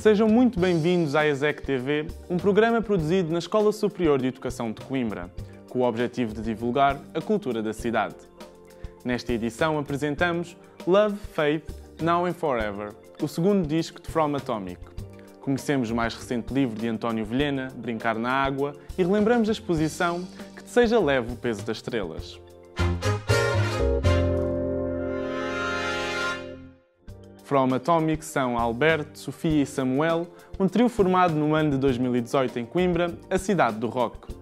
Sejam muito bem-vindos à ESEC TV, um programa produzido na Escola Superior de Educação de Coimbra, com o objetivo de divulgar a cultura da cidade. Nesta edição apresentamos Love, Faith, Now and Forever, o segundo disco de From Atomic. Conhecemos o mais recente livro de António Vilhena, Brincar na Água, e relembramos a exposição Que te seja leve o peso das estrelas. From Atomic são Alberto, Sofia e Samuel, um trio formado no ano de 2018 em Coimbra, a cidade do rock.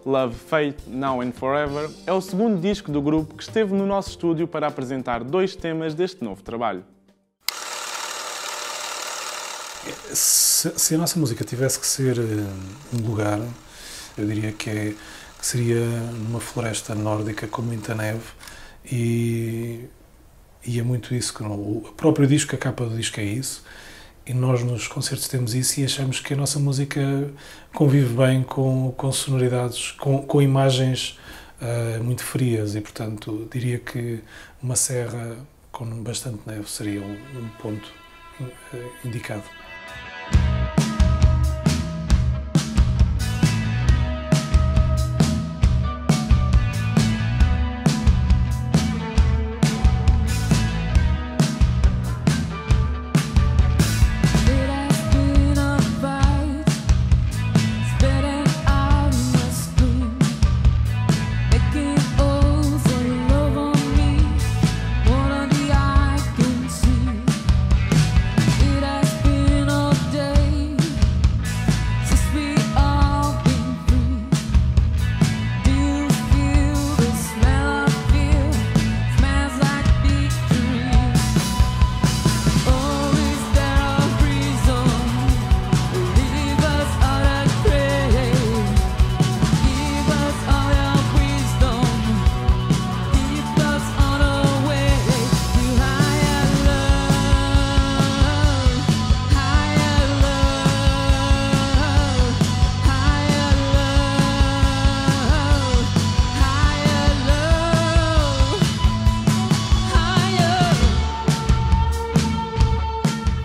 Love, Faith, Now and Forever é o segundo disco do grupo que esteve no nosso estúdio para apresentar dois temas deste novo trabalho. Se a nossa música tivesse que ser um lugar, eu diria que seria numa floresta nórdica com muita neve e é muito isso que o próprio disco, a capa do disco é isso, e nós nos concertos temos isso e achamos que a nossa música convive bem com sonoridades, com imagens muito frias e, portanto, diria que uma serra com bastante neve seria um ponto indicado.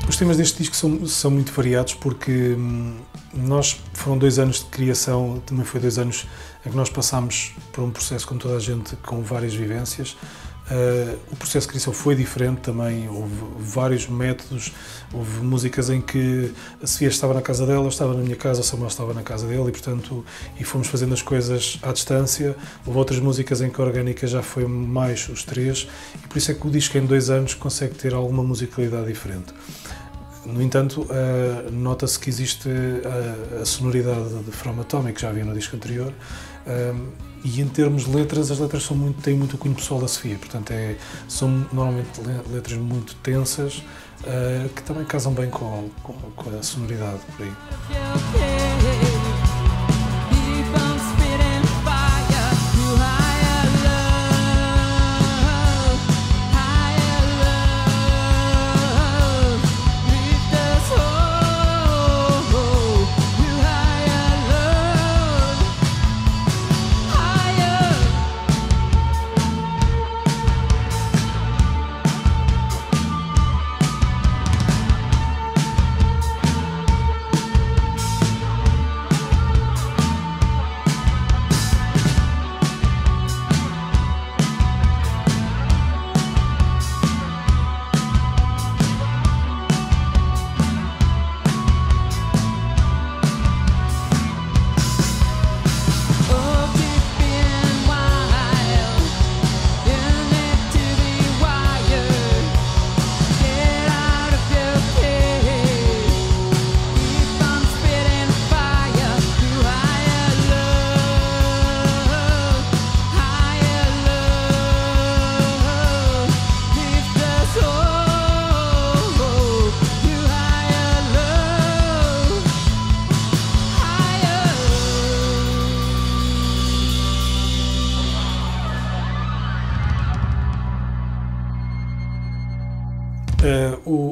Os temas deste disco são muito variados porque foram 2 anos de criação, também foi 2 anos em que nós passámos por um processo com toda a gente, com várias vivências. O processo de criação foi diferente também, houve vários métodos, houve músicas em que a Sofia estava na casa dela, eu estava na minha casa, o Samuel estava na casa dele e fomos fazendo as coisas à distância. Houve outras músicas em que a orgânica já foi mais os 3 e por isso é que o disco em 2 anos consegue ter alguma musicalidade diferente. No entanto, nota-se que existe a sonoridade de From Atomic, que já havia no disco anterior, e em termos de letras, as letras têm muito o cunho pessoal da Sofia, portanto são normalmente letras muito tensas, que também casam bem com a sonoridade por aí.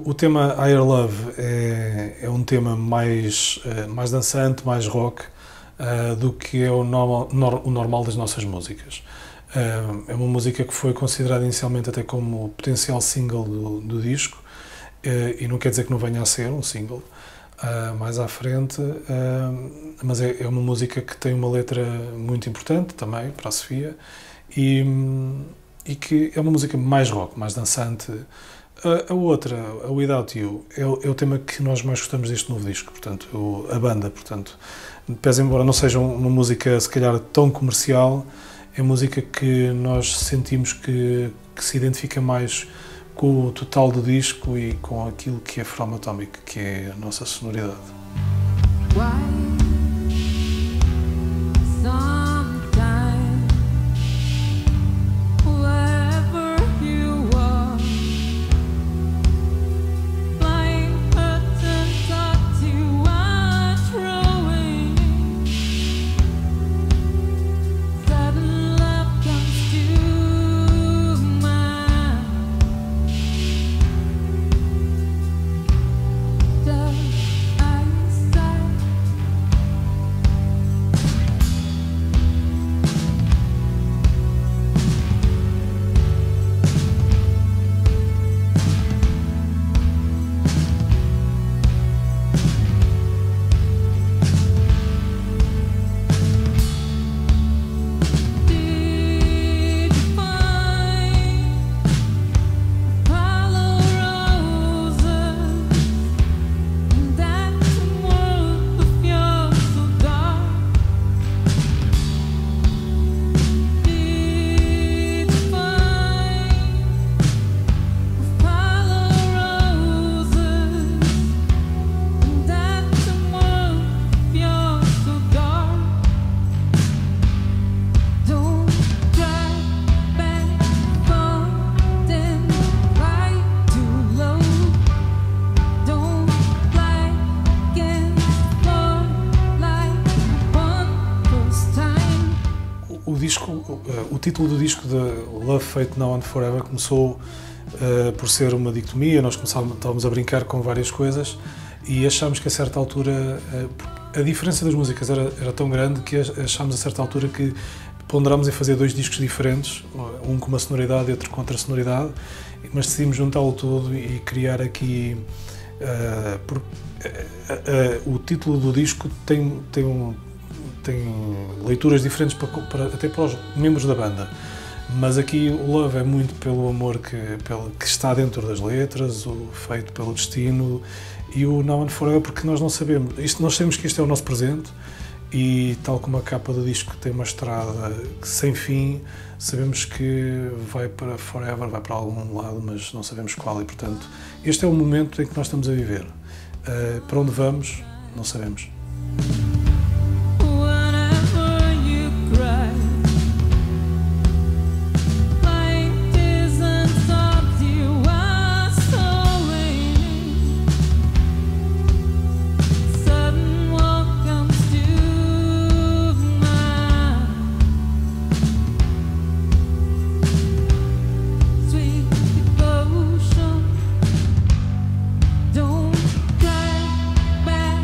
O tema Higher Love é um tema mais dançante, mais rock do que é o normal das nossas músicas. É uma música que foi considerada inicialmente até como potencial single do disco, e não quer dizer que não venha a ser um single, mais à frente, mas é uma música que tem uma letra muito importante também para a Sofia e que é uma música mais rock, mais dançante. A outra, a Without You, é o tema que nós mais gostamos deste novo disco, portanto, a banda, portanto, pese embora não seja uma música se calhar tão comercial, é música que nós sentimos que se identifica mais com o total do disco e com aquilo que é From Atomic, que é a nossa sonoridade. O título do disco de Love, Fate, Now and Forever começou por ser uma dicotomia. Nós estávamos a brincar com várias coisas e achámos que a certa altura a diferença das músicas era tão grande que achámos a certa altura que ponderámos em fazer dois discos diferentes, um com uma sonoridade e outro com outra sonoridade, mas decidimos juntá-lo tudo e criar aqui o título do disco tem leituras diferentes até para os membros da banda, mas aqui o Love é muito pelo amor que está dentro das letras, o Feito pelo destino, e o Now and Forever porque nós não sabemos, nós sabemos que este é o nosso presente e tal como a capa do disco tem uma estrada sem fim, sabemos que vai para Forever, vai para algum lado, mas não sabemos qual, e portanto este é o momento em que nós estamos a viver. Para onde vamos, não sabemos. Don't drive back.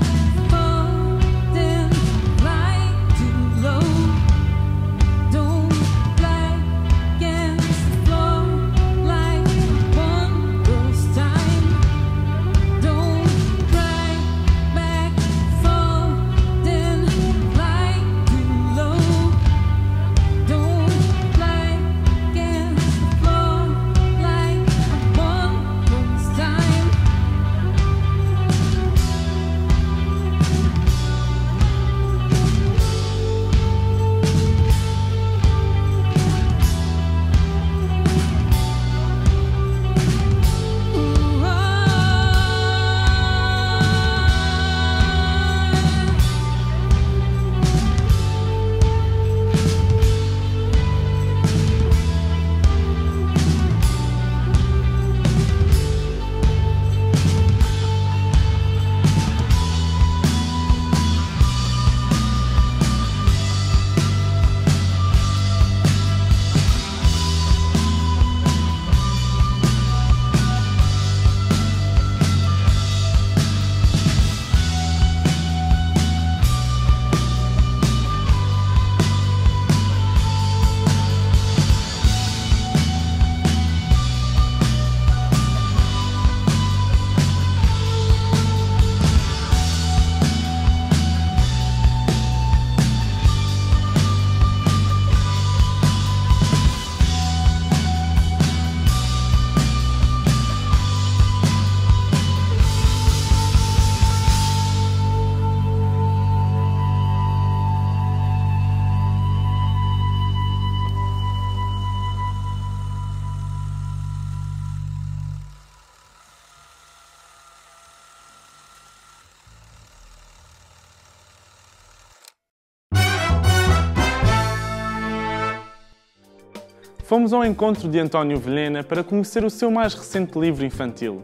Fomos ao encontro de António Vilhena para conhecer o seu mais recente livro infantil.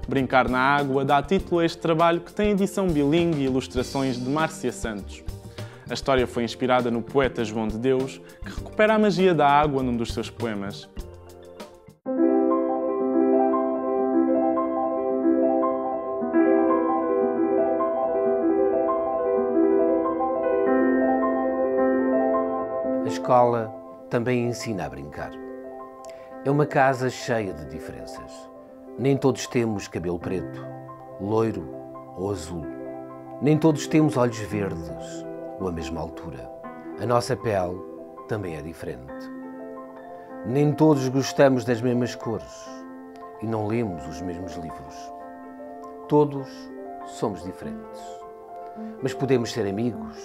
Brincar na Água dá título a este trabalho que tem edição bilingue e ilustrações de Márcia Santos. A história foi inspirada no poeta João de Deus, que recupera a magia da água num dos seus poemas. A escola também ensina a brincar. É uma casa cheia de diferenças. Nem todos temos cabelo preto, loiro ou azul. Nem todos temos olhos verdes ou a mesma altura. A nossa pele também é diferente. Nem todos gostamos das mesmas cores e não lemos os mesmos livros. Todos somos diferentes. Mas podemos ser amigos,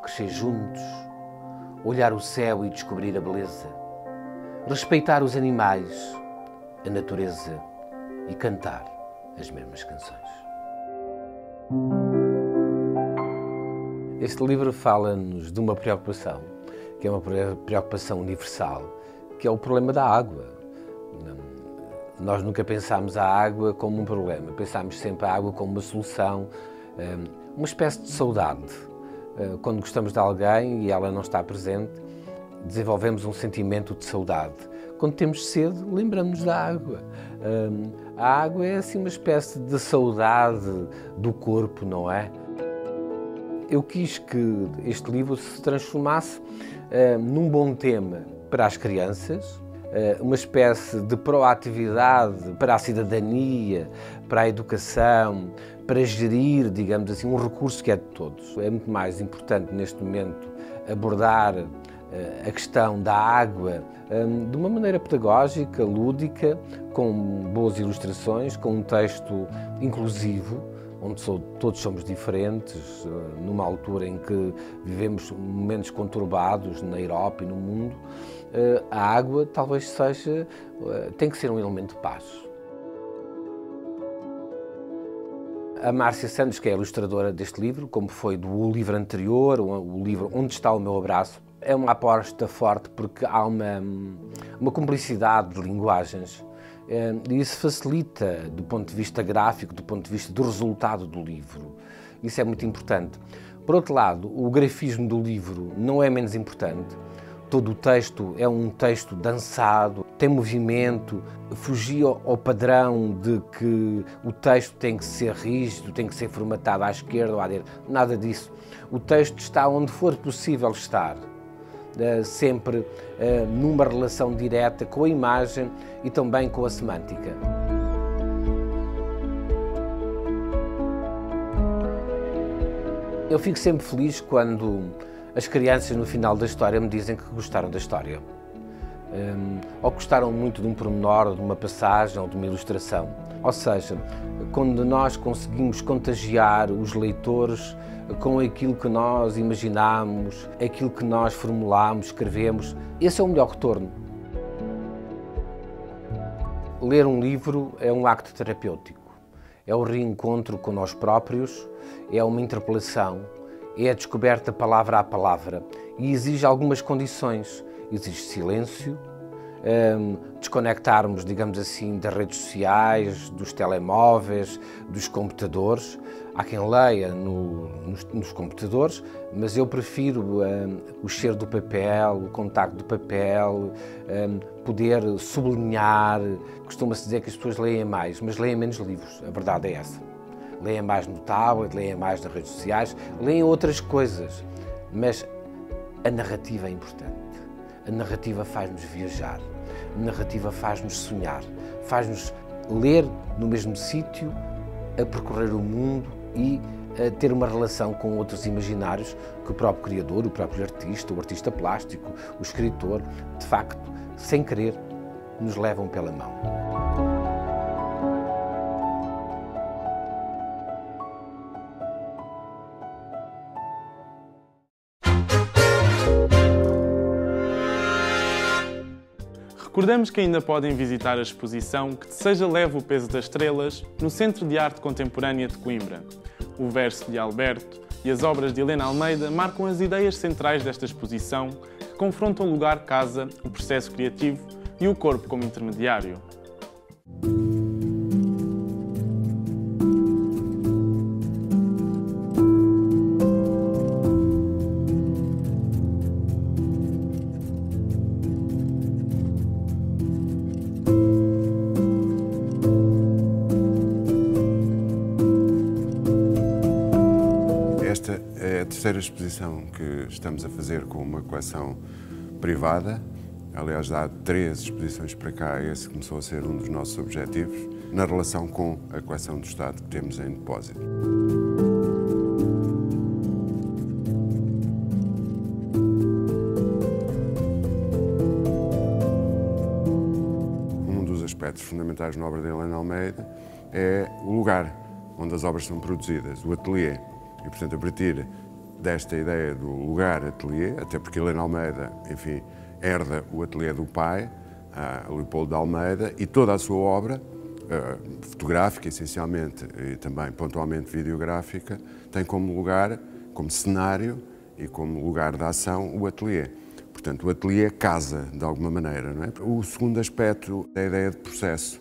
crescer juntos, olhar o céu e descobrir a beleza, respeitar os animais, a natureza e cantar as mesmas canções. Este livro fala-nos de uma preocupação, que é uma preocupação universal, que é o problema da água. Nós nunca pensámos a água como um problema, pensámos sempre a água como uma solução, uma espécie de saudade. Quando gostamos de alguém e ela não está presente, desenvolvemos um sentimento de saudade. Quando temos sede, lembramos-nos da água. A água é assim uma espécie de saudade do corpo, não é? Eu quis que este livro se transformasse num bom tema para as crianças, uma espécie de proatividade para a cidadania, para a educação, para gerir, digamos assim, um recurso que é de todos. É muito mais importante neste momento abordar a questão da água de uma maneira pedagógica, lúdica, com boas ilustrações, com um texto inclusivo, onde todos somos diferentes, numa altura em que vivemos momentos conturbados na Europa e no mundo. A água talvez tem que ser um elemento de paz. A Márcia Santos, que é a ilustradora deste livro, como foi do livro anterior, o livro Onde Está o Meu Abraço, é uma aposta forte porque há uma cumplicidade de linguagens e isso facilita do ponto de vista gráfico, do ponto de vista do resultado do livro. Isso é muito importante. Por outro lado, o grafismo do livro não é menos importante. Todo o texto é um texto dançado, tem movimento, fugia ao padrão de que o texto tem que ser rígido, tem que ser formatado à esquerda ou à direita. Nada disso. O texto está onde for possível estar, sempre numa relação direta com a imagem e também com a semântica. Eu fico sempre feliz quando as crianças no final da história me dizem que gostaram da história. Ou gostaram muito de um pormenor, ou de uma passagem, ou de uma ilustração. Ou seja, quando nós conseguimos contagiar os leitores com aquilo que nós imaginamos, aquilo que nós formulamos, escrevemos, esse é o melhor retorno. Ler um livro é um acto terapêutico. É o reencontro com nós próprios, é uma interpelação, é a descoberta palavra a palavra e exige algumas condições. Exige silêncio, desconectarmos, digamos assim, das redes sociais, dos telemóveis, dos computadores. Há quem leia nos computadores, mas eu prefiro o cheiro do papel, o contacto do papel, poder sublinhar. Costuma-se dizer que as pessoas leem mais, mas leem menos livros. A verdade é essa. Leem mais no tablet, leem mais nas redes sociais, leem outras coisas, mas a narrativa é importante. A narrativa faz-nos viajar, a narrativa faz-nos sonhar, faz-nos ler no mesmo sítio, a percorrer o mundo e a ter uma relação com outros imaginários que o próprio criador, o próprio artista, o artista plástico, o escritor, de facto, sem querer, nos levam pela mão. Recordamos que ainda podem visitar a exposição Que Te Seja Leve o Peso das Estrelas no Centro de Arte Contemporânea de Coimbra. O verso de Alberto e as obras de Helena Almeida marcam as ideias centrais desta exposição, que confrontam o lugar-casa, o processo criativo e o corpo como intermediário. Esta é a terceira exposição que estamos a fazer com uma coleção privada. Aliás, há 3 exposições para cá, esse começou a ser um dos nossos objetivos, na relação com a coleção do Estado que temos em depósito. Um dos aspectos fundamentais na obra de Helena Almeida é o lugar onde as obras são produzidas, o ateliê. E, portanto, a partir desta ideia do lugar-ateliê, até porque Helena Almeida, enfim, herda o ateliê do pai, Leopoldo de Almeida, e toda a sua obra, fotográfica essencialmente e também pontualmente videográfica, tem como lugar, como cenário e como lugar de ação o ateliê. Portanto, o ateliê casa, de alguma maneira, não é? O segundo aspecto é a ideia de processo,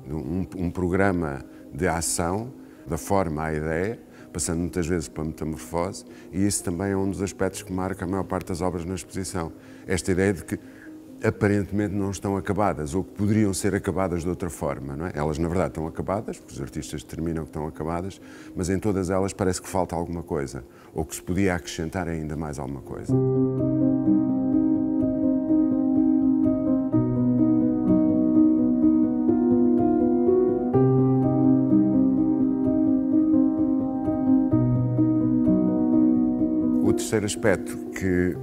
um programa de ação, da forma à ideia, passando muitas vezes pela metamorfose, e isso também é um dos aspectos que marca a maior parte das obras na exposição. Esta ideia de que aparentemente não estão acabadas, ou que poderiam ser acabadas de outra forma, não é? Elas, na verdade, estão acabadas, porque os artistas determinam que estão acabadas, mas em todas elas parece que falta alguma coisa, ou que se podia acrescentar ainda mais alguma coisa. O terceiro aspecto que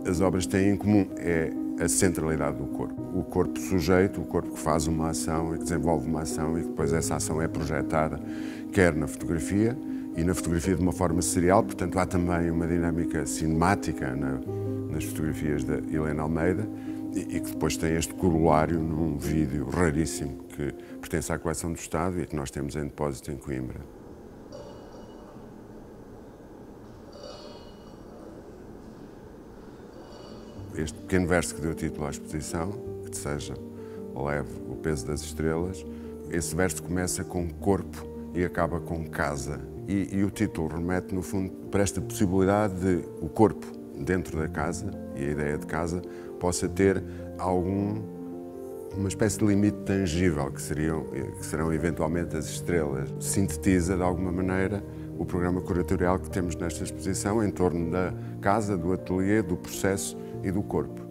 as obras têm em comum é a centralidade do corpo. O corpo sujeito, o corpo que faz uma ação e que desenvolve uma ação e que depois essa ação é projetada, quer na fotografia, e na fotografia de uma forma serial, portanto há também uma dinâmica cinemática nas fotografias da Helena Almeida e que depois tem este corolário num vídeo raríssimo que pertence à coleção do Estado e que nós temos em depósito em Coimbra. Este pequeno verso que deu título à exposição, que seja leve o peso das estrelas, esse verso começa com corpo e acaba com casa. E o título remete, no fundo, para esta possibilidade de o corpo dentro da casa, e a ideia de casa, possa ter uma espécie de limite tangível, que serão eventualmente as estrelas. Sintetiza, de alguma maneira, o programa curatorial que temos nesta exposição em torno da casa, do ateliê, do processo e do corpo.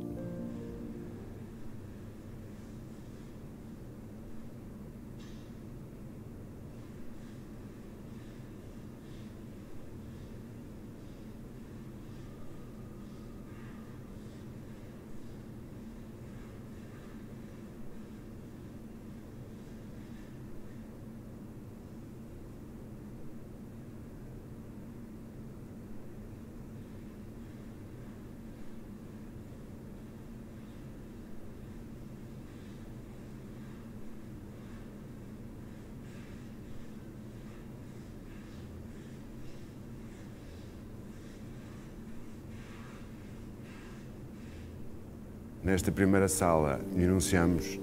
Nesta primeira sala enunciamos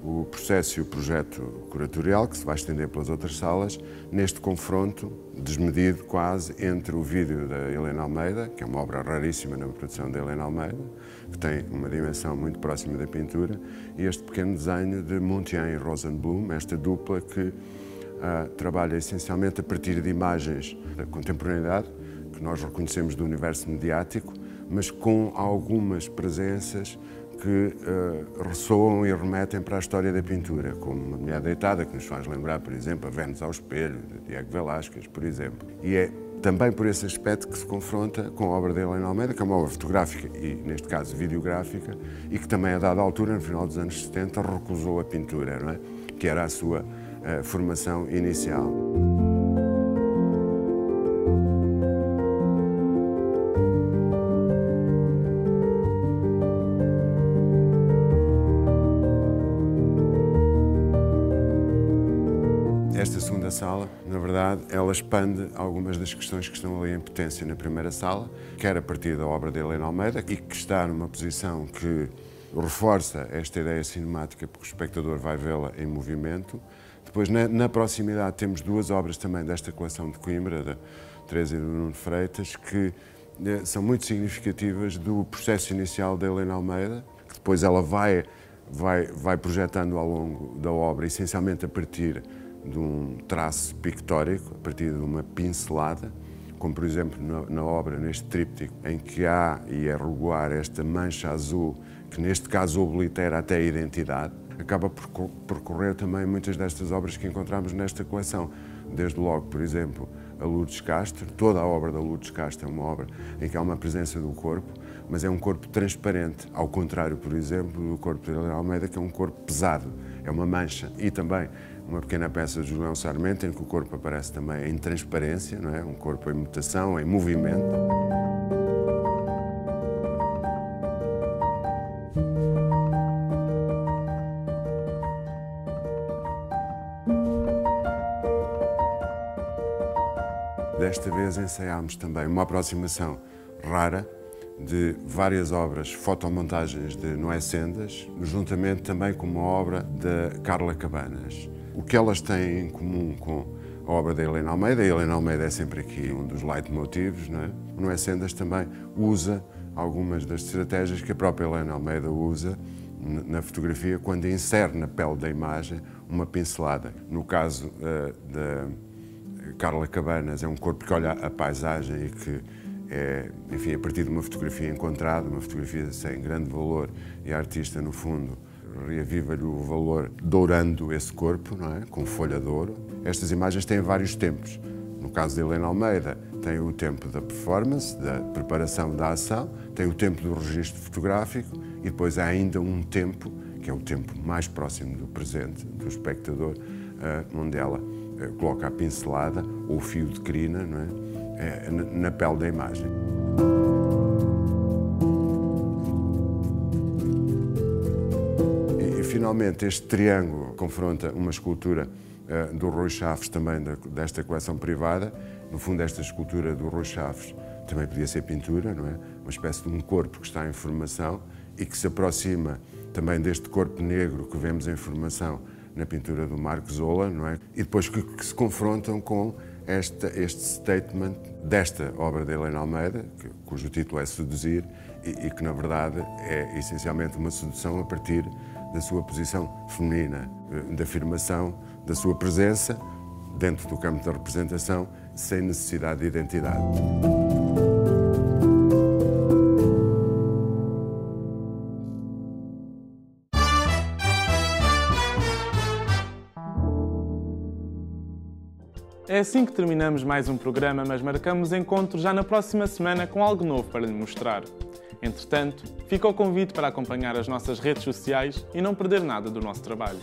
o processo e o projeto curatorial, que se vai estender pelas outras salas, neste confronto desmedido quase entre o vídeo da Helena Almeida, que é uma obra raríssima na produção da Helena Almeida, que tem uma dimensão muito próxima da pintura, e este pequeno desenho de Montien e Rosenblum, esta dupla que trabalha essencialmente a partir de imagens da contemporaneidade, que nós reconhecemos do universo mediático, mas com algumas presenças que ressoam e remetem para a história da pintura, como Uma Mulher Deitada, que nos faz lembrar, por exemplo, a Vênus ao Espelho, de Diego Velázquez, por exemplo. E é também por esse aspecto que se confronta com a obra de Helena Almeida, que é uma obra fotográfica e, neste caso, videográfica, e que também, a dada altura, no final dos anos 70, recusou a pintura, não é? Que era a sua formação inicial. Esta segunda segunda sala, na verdade, ela expande algumas das questões que estão ali em potência na primeira sala, quer a partir da obra de Helena Almeida, e que está numa posição que reforça esta ideia cinemática, porque o espectador vai vê-la em movimento. Depois, na proximidade, temos duas obras também desta coleção de Coimbra, da Teresa e do Nuno Freitas, que são muito significativas do processo inicial da Helena Almeida, que depois ela vai projetando ao longo da obra, essencialmente a partir de um traço pictórico, a partir de uma pincelada, como por exemplo na obra, neste tríptico, em que há e é regular esta mancha azul, que neste caso oblitera até a identidade, acaba por percorrer também muitas destas obras que encontramos nesta coleção. Desde logo, por exemplo, a Lourdes Castro. Toda a obra da Lourdes Castro é uma obra em que há uma presença do corpo, mas é um corpo transparente, ao contrário, por exemplo, do corpo de Helena Almeida, que é um corpo pesado, é uma mancha. E também uma pequena peça de Julião Sarmento, em que o corpo aparece também em transparência, não é? Um corpo em mutação, em movimento. Desta vez ensaiámos também uma aproximação rara de várias obras, fotomontagens de Noé Sendas, juntamente também com uma obra de Carla Cabanas. O que elas têm em comum com a obra da Helena Almeida, a Helena Almeida é sempre aqui um dos leitmotivos, não é? O Noé Sendas também usa algumas das estratégias que a própria Helena Almeida usa na fotografia quando insere na pele da imagem uma pincelada. No caso da Carla Cabanas, é um corpo que olha a paisagem e que é, enfim, a partir de uma fotografia encontrada, uma fotografia sem grande valor, e a artista, no fundo, reaviva-lhe o valor dourando esse corpo, não é? Com folha de ouro. Estas imagens têm vários tempos. No caso de Helena Almeida, tem o tempo da performance, da preparação da ação, tem o tempo do registro fotográfico e depois há ainda um tempo, que é o tempo mais próximo do presente, do espectador, onde ela coloca a pincelada ou o fio de crina, não é? Na pele da imagem. E finalmente este triângulo confronta uma escultura do Rui Chaves, também desta coleção privada. No fundo, esta escultura do Rui Chaves também podia ser pintura, não é? Uma espécie de um corpo que está em formação e que se aproxima também deste corpo negro que vemos em formação na pintura do Marco Zola, não é? E depois que se confrontam com este statement desta obra de Helena Almeida, cujo título é Seduzir, e que na verdade é essencialmente uma sedução a partir da sua posição feminina, da afirmação da sua presença dentro do campo da representação, sem necessidade de identidade. É assim que terminamos mais um programa, mas marcamos encontro já na próxima semana com algo novo para lhe mostrar. Entretanto, fica o convite para acompanhar as nossas redes sociais e não perder nada do nosso trabalho.